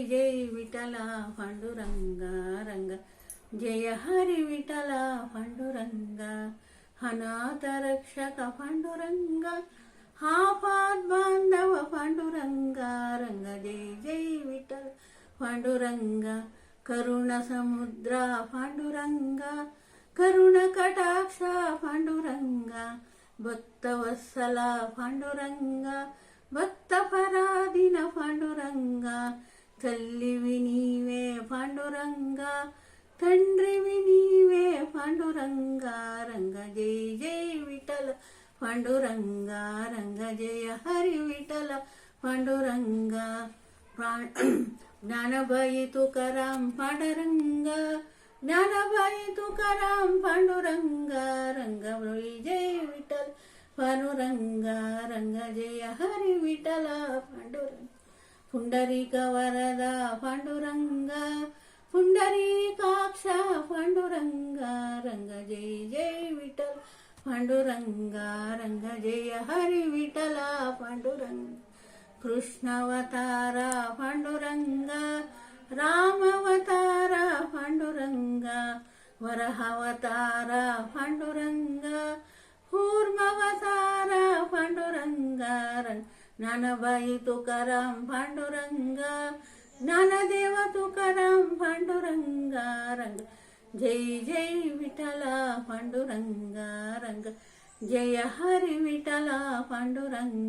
जय विठला पांडुरंगा रंग, जय हरि विठला पांडुरंगा, अनाथ रक्षक पांडुरंगा, आपाद बांधव पांडुरंगा रंग, जय जय विठल पांडुरंगा, करुण समुद्र पांडुरंगा, करुण कटाक्ष पांडुरंगा, भक्तवत्सला पांडुरंगा, भक्तपराधीन पांडुरंगा, तल्लिवि नीवे पांडुरंगा, तंड्रिवि नीवे पांडुरंगा रंग, जय जय विठल पांडुरंगा रंग, जय हरि विठल पांडुरंगा, ज्ञानबाई तुकाराम पांडुरंगा, ज्ञानबाई तुकाराम पांडुरंगा रंग, जय विठल पांडुरंगा रंग, जय हरि विठल पांडुरंग, पुंडरीक वरदा पांडुरंगा, पुंडरीकाक्ष पांडुरंगा रंग, जय जय विठल पांडुरंगा रंग, जय हरि विठल पांडुरंग, कृष्णावतार पांडुरंगा, रामावतार पांडुरंगा, वराहावतार पांडुरंगा, कूर्मावतार पांडुरंगा रंग, ज्ञानबाई तुकाराम पांडुरंगा, ज्ञानदेव तुकाराम पांडुरंगा रंग, जय जय विठल पांडुरंगा रंग, जय हरि विठल पांडुरंगा.